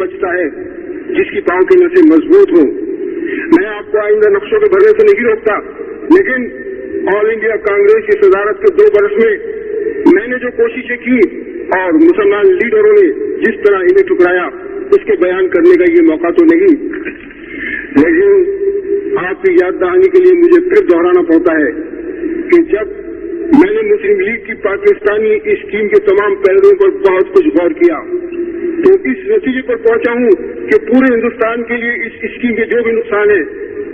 बचता है जिसकी पांव की नसें मजबूत हों। मैं आपको आइंदा नक्शों के भरने से नहीं रोकता, लेकिन ऑल इंडिया कांग्रेस की सदारत के 2 वर्ष में मैंने जो कोशिशें की और मुसलमान लीडरों ने जिस तरह इन्हें ठुकराया, उसके बयान करने का ये मौका तो नहीं, लेकिन आपकी याद दहानी के लिए मुझे फिर दोहराना पड़ता है कि जब मैंने मुस्लिम लीग की पाकिस्तानी स्कीम के तमाम पहलुओं पर बहुत कुछ गौर किया तो इस नतीजे पर पहुंचा हूं कि पूरे हिंदुस्तान के लिए इस स्कीम के जो भी नुकसान है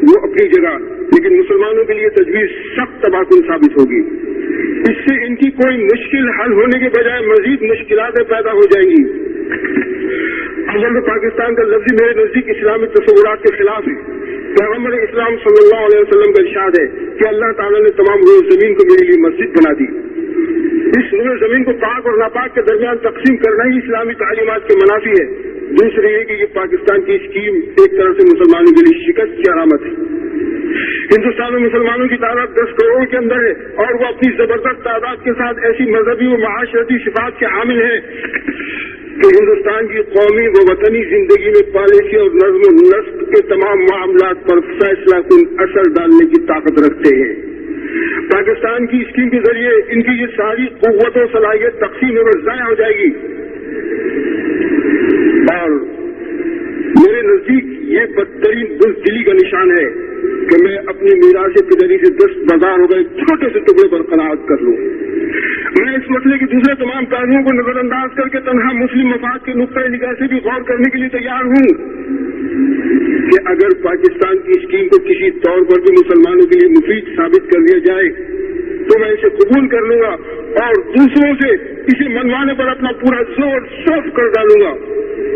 वो अपनी जगह, लेकिन मुसलमानों के लिए तजवीज सख्त तबाहकुन साबित होगी। इससे इनकी कोई मुश्किल हल होने के बजाय मजीद मुश्किलातें पैदा हो जाएंगी। अव्वल पाकिस्तान का लफ्ज़ मेरे नजदीक इस्लामी तस्वुरात के खिलाफ है। पैगम्बर इस्लाम सल्लल्लाहु अलैहि वसल्लम का इरशाद है कि अल्लाह ताला ने तमाम रोज़ ज़मीन को मेरे लिए मस्जिद बना दी। इस रोज़ ज़मीन को पाक और नापाक के दरमियान तकसीम करना ही इस्लामी तालीमात के मुनाफी है। दूसरी है कि ये पाकिस्तान की स्कीम एक तरह से मुसलमानों के लिए शिकस्त की अलामत है। हिंदुस्तान में मुसलमानों की तादाद 10 करोड़ के अंदर है और वो अपनी जबरदस्त तादाद के साथ ऐसी मजहबी व माशरती सिफात के हामिल है कि हिंदुस्तान की कौमी व वतनी जिंदगी में पॉलिसी और नज्म व नस्ब के तमाम मामलात पर फैसला कुन असर डालने की ताकत रखते हैं। पाकिस्तान की स्कीम के जरिए इनकी ये सारी कुव्वत और सलाहियत तकसीम और ज़ाया हो जाएगी और मेरे नजदीक ये बदतरीन बुज़दिली का निशान है कि मैं अपनी मीरास पिदरी से 10 बाजार हो गए छोटे से टुकड़े पर कनाअत कर लूं। मैं इस मसले के दूसरे तमाम पहलुओं को नजरअंदाज करके तन्हा मुस्लिम मफाद के नुक्ता निगाह से भी गौर करने के लिए तैयार हूं कि अगर पाकिस्तान की स्कीम को किसी तौर पर भी मुसलमानों के लिए मुफीद साबित कर दिया जाए तो मैं इसे कबूल कर लूंगा और दूसरों से इसे मनवाने पर अपना पूरा जोर सर्फ कर डालूंगा।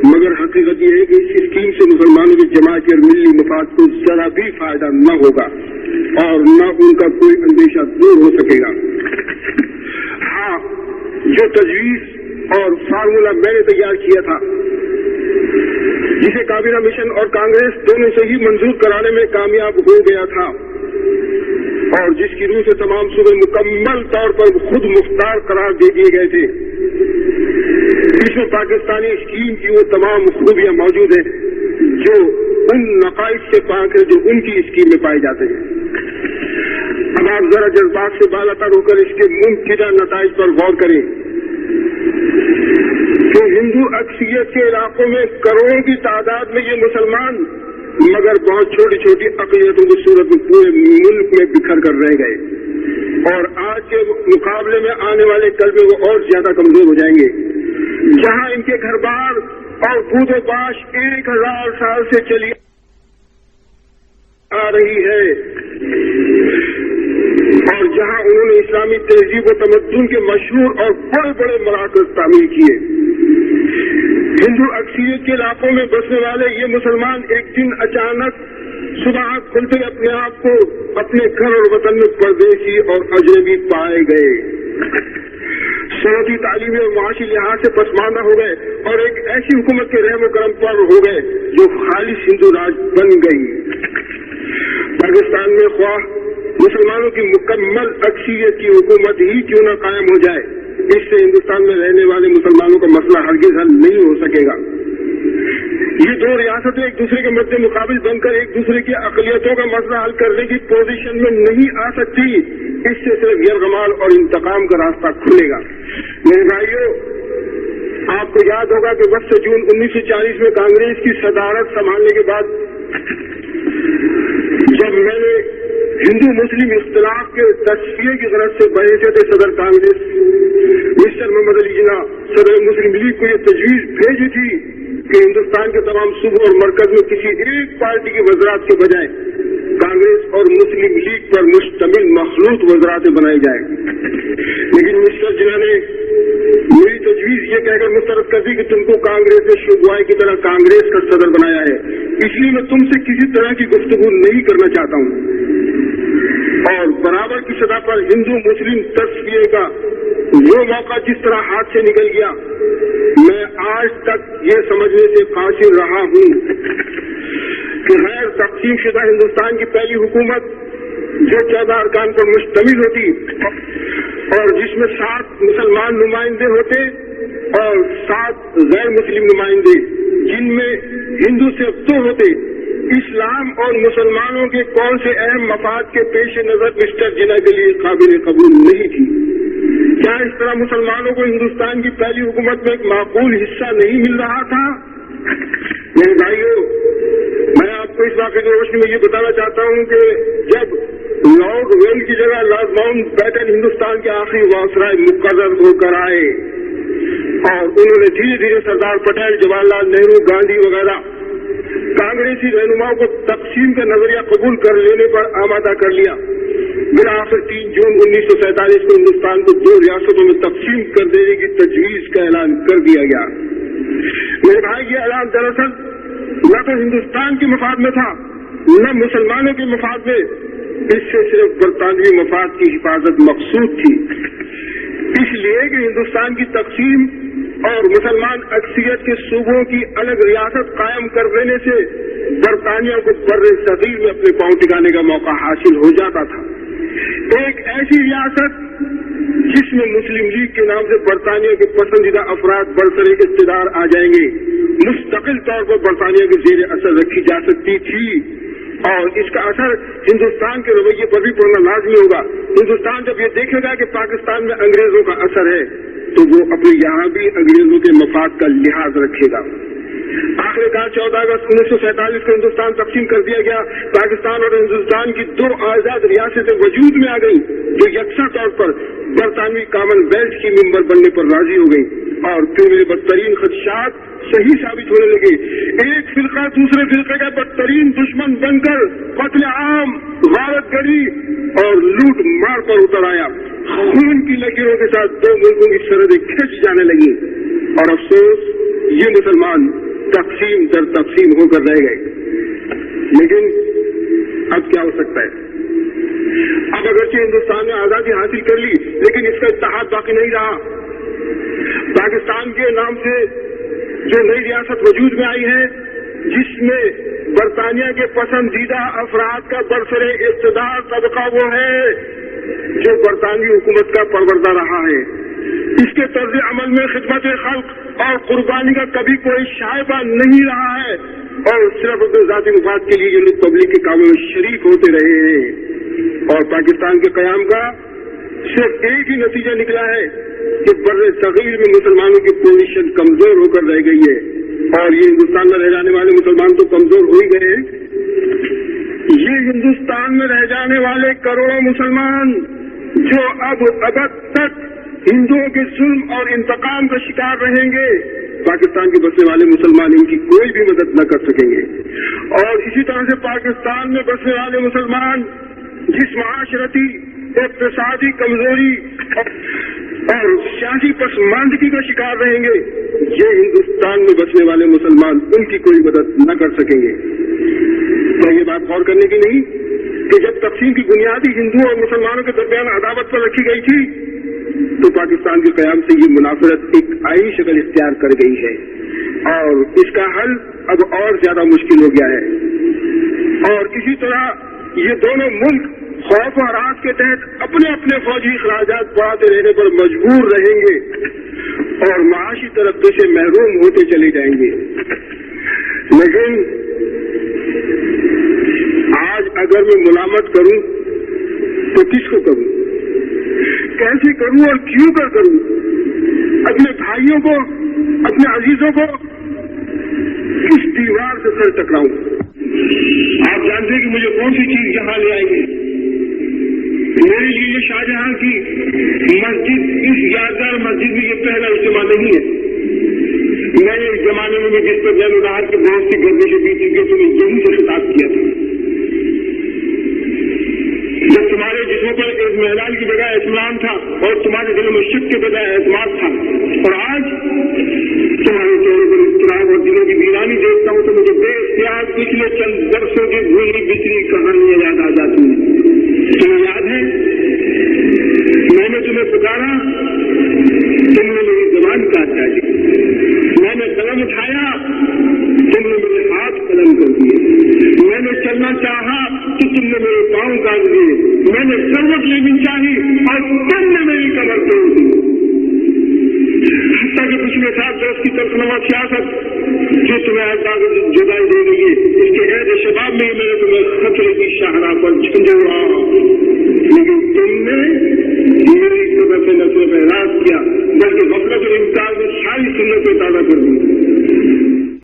मगर हकीकत यह है कि इस स्कीम से मुसलमानों की जमात और मिली मफाद को जरा भी फायदा न होगा और न उनका कोई अंदेशा दूर हो सकेगा। हाँ, जो तजवीज और फार्मूला मैंने तैयार किया था जिसे काबीना मिशन और कांग्रेस दोनों से ही मंजूर कराने में कामयाब हो गया था और जिसकी रूह से तमाम सूबे मुकम्मल तौर पर खुद मुख्तार करार दे दिए गए थे, इसमें पाकिस्तानी स्कीम की वो तमाम खूबियां मौजूद हैं जो उन नकाइस से पाक है जो उनकी स्कीम में पाए जाते हैं। अब आप जरा जज्बात से बालातर होकर इसके मुमकिन नताइज पर गौर करें कि हिंदू अक्सरियत के इलाकों में करोड़ों की तादाद में ये मुसलमान मगर बहुत छोटी छोटी अक़लियतों की सूरत में पूरे मुल्क में बिखर कर रह गए और आज के मुकाबले में आने वाले कल में वो और ज्यादा कमजोर हो जाएंगे। जहां इनके घर बार और बूदो बाश 1000 साल से चली आ रही है और जहां उन्होंने इस्लामी तहजीब व तमद्दुन के मशहूर और बड़े बड़े मराकज़ तामीर किए, हिंदू अक्सरियत के इलाकों में बसने वाले ये मुसलमान एक दिन अचानक सुबह खुलते अपने आप को अपने घर और वतन में परदेशी और अजनबी पाए गए, सनती तालीमी और माशी लिहाज से पसमानदा हो गए और एक ऐसी हुकूमत के रहम करम पर हो गए जो खालिस हिंदू राज बन गई। पाकिस्तान में ख्वाह मुसलमानों की मुकम्मल अक्सरियत की हुकूमत ही क्यों न कायम हो जाए, इससे हिंदुस्तान में रहने वाले मुसलमानों का मसला हरगिज हल नहीं हो सकेगा। ये 2 रियासतें एक दूसरे के मध्य मुकाबिल बनकर एक दूसरे की अक़लियतों का मसला हल करने की पोजीशन में नहीं आ सकती। इससे सिर्फ यरगमाल और इंतकाम का रास्ता खुलेगा। मेरे भाइयों, आपको याद होगा कि 10 जून 1940 में कांग्रेस की सदारत संभालने के बाद जब मैंने हिंदू मुस्लिम इख्तिलाफ के तस्फिये की गरज से बहैसियत सदर कांग्रेस मिस्टर मोहम्मद अली जिन्ना सदर मुस्लिम लीग को ये तजवीज भेजी थी कि हिंदुस्तान के तमाम सूबों और मरकज में किसी एक पार्टी के वज़रात के बजाय कांग्रेस और मुस्लिम लीग पर मुश्तमिल मखलूत वज़रातें बनाई जाए, लेकिन मिस्टर जिन्ना ने मेरी तजवीज ये कहकर मुस्तरद कर दी कि तुमको कांग्रेस ने शुगवाई की तरह कांग्रेस का सदर बनाया है, इसलिए मैं तुमसे किसी तरह की गुफ्तगू नहीं करना चाहता हूँ। और बराबर की सतह पर हिंदू मुस्लिम तस्फिये का वो मौका जिस तरह हाथ से निकल गया, मैं आज तक ये समझने से कासिर रहा हूँ कि गैर तक़सीम शुदा हिंदुस्तान की पहली हुकूमत जो 14 अरकान पर मुश्तमिल होती और जिसमें 7 मुसलमान नुमाइंदे होते और 7 गैर मुस्लिम नुमाइंदे, جن میں ہندو صرف دو ہوتے، اسلام اور مسلمانوں کے کون سے اہم مفاد کے پیش نظر مسٹر جناح کے لیے قابل قبول نہیں تھی؟ کیا اس طرح مسلمانوں کو ہندوستان کی پہلی حکومت میں ایک معقول حصہ نہیں مل رہا تھا؟ میرے بھائیوں، میں آپ کو اس واقعے کی روشنی میں یہ بتانا چاہتا ہوں کہ جب لارڈ ویل کی جگہ لارڈ ماؤنٹ بیٹن ہندوستان کے آخری وائسرائے مقرر ہو کر آئے اور انہوں نے دھیرے دھیرے سردار پٹیل، جواہر لال نہرو، گاندھی وغیرہ کانگریسی رہنماؤں کو تقسیم کا نظریہ قبول کر لینے پر آمادہ کر لیا، بالآخر 3 جون 1947 کو ہندوستان کو 2 ریاستوں میں تقسیم کر دینے کی تجویز کا اعلان کر دیا گیا۔ میرے بھائی، یہ اعلان دراصل نہ تو ہندوستان کے مفاد میں تھا نہ مسلمانوں کے مفاد میں، اس سے صرف برطانوی مفاد کی حفاظت مقصود تھی، اس لیے کہ ہندوستان کی تقسیم اور مسلمان اکثریت کے صوبوں کی الگ ریاست قائم کر دینے سے برطانیہ کو بر صغیر میں اپنے پاؤں ٹکانے کا موقع حاصل ہو جاتا تھا۔ ایک ایسی ریاست جس میں مسلم لیگ کے نام سے برطانیہ کے پسندیدہ افراد برسر اقتدار آ جائیں گے، مستقل طور پر برطانیہ کے زیر اثر رکھی جا سکتی تھی، اور اس کا اثر ہندوستان کے رویے پر بھی پڑنا لازمی ہوگا۔ ہندوستان جب یہ دیکھے گا کہ پاکستان میں انگریزوں کا اثر ہے تو وہ اپنے یہاں بھی انگریزوں کے مفاد کا لحاظ رکھے گا۔ آخرکار 14 اگست 1947 کو ہندوستان تقسیم کر دیا گیا۔ پاکستان اور ہندوستان کی 2 آزاد ریاستیں وجود میں آ گئی جو یکساں طور پر برطانوی کامن ویلتھ کی ممبر بننے پر راضی ہو گئی، اور پھر میرے بدترین خدشات صحیح ثابت ہونے لگے۔ ایک فرقہ دوسرے فرقے کا بدترین دشمن بن کر قتل عام، غارت گری اور لوٹ مار پر اتر آیا۔ خون کی لکیروں کے ساتھ 2 ملکوں کی سرحدیں کھنچ جانے لگی، اور افسوس یہ مسلمان تقسیم در تقسیم ہو کر رہ گئے۔ لیکن اب کیا ہو سکتا ہے؟ اب اگرچہ ہندوستان نے آزادی حاصل کر لی، لیکن اس کا اتحاد باقی نہیں رہا۔ پاکستان کے نام سے جو نئی ریاست وجود میں آئی ہے، جس میں برطانیہ کے پسندیدہ افراد کا برسر اقتدار طبقہ وہ ہے جو برطانوی حکومت کا پروردہ رہا ہے، اس کے طرز عمل میں خدمت خلق اور قربانی کا کبھی کوئی شائبہ نہیں رہا ہے، اور صرف اپنے ذاتی مفاد کے لیے یہ لوگ پبلک کے کاموں میں شریک ہوتے رہے ہیں۔ اور پاکستان کے قیام کا صرف ایک ہی نتیجہ نکلا ہے کہ بر صغیر میں مسلمانوں کی پوزیشن کمزور ہو کر رہ گئی ہے، اور یہ ہندوستان میں رہ جانے والے مسلمان تو کمزور ہو ہی گئے ہیں۔ یہ ہندوستان میں رہ جانے والے کروڑوں مسلمان جو اب ابد تک ہندوؤں کے ظلم اور انتقام کا شکار رہیں گے، پاکستان کے بسنے والے مسلمان ان کی کوئی بھی مدد نہ کر سکیں گے۔ اور اسی طرح سے پاکستان میں بسنے والے مسلمان جس معاشرتی، اقتصادی کمزوری اور سیاسی پسماندگی کا شکار رہیں گے، یہ ہندوستان میں بسنے والے مسلمان ان کی کوئی مدد نہ کر سکیں گے۔ کیا یہ بات غور کرنے کی نہیں کہ جب تقسیم کی بنیادی ہندوؤں اور مسلمانوں کے درمیان عداوت پر رکھی گئی تھی تو پاکستان کے قیام سے یہ منافرت ایک آئینی شکل اختیار کر گئی ہے، اور اس کا حل اب اور زیادہ مشکل ہو گیا ہے۔ اور اسی طرح یہ دونوں ملک خوف و ہراس کے تحت اپنے اپنے فوجی اخراجات بڑھاتے رہنے پر مجبور رہیں گے اور معاشی ترقی سے محروم ہوتے چلے جائیں گے۔ لیکن آج اگر میں ملامت کروں تو کس کو کروں، کیسے کروں اور کیوں کر کروں؟ اپنے بھائیوں کو، اپنے عزیزوں کو کس دیوار سے سر ٹکراؤں؟ آپ جانتے ہیں کہ مجھے کون سی چیز یہاں لے آئی ہے؟ میرے لیے یہ شاہجہاں کی مسجد، اس یادگار مسجد میں یہ پہلا اجتماع نہیں ہے۔ میں نے اس زمانے میں جس پر بین الراحت کی بہت سی گردشیں بھی تھی کہ تمہیں یہیں سے خطاب کیا تھا، جب تمہارے جسموں پر ایک محلال کی بجائے اسلام تھا اور تمہارے دلوں میں شک کے بجائے اعتماد تھا، اور آج تمہارے چہرے پر اضطراب اور دلوں کی ویرانی دیکھتا ہوں تو مجھے بے اختیار پچھلے چند برسوں کی بھولی بچری کہانیاں یاد آ جاتی ہیں۔ تمہیں یاد ہے میں نے تمہیں پکارا، تم نے میری زبان کاٹ ڈالی، میں نے قلم اٹھایا، تم نے میرے ہاتھ قلم کر دیے، میں نے چلنا چاہا تو تم نے میرے پاؤں کاٹ دیے، میں نے سروت لینی چاہی اور تم نے میری کمر توڑ دی۔ حتیٰ کہ پچھلے 7 برس کی ترسنما سیاست جو تمہیں آزاد جدائی دے گئی ہے، اس کے عہد شباب میں میں نے تمہیں خطرے کی شاہراہ پر جھنجھوڑا، لیکن تم نے میری طرف سے نہ صرف اعراض کیا بلکہ غفلت اور امتیاز میں ساری سنتیں تازہ کر دی۔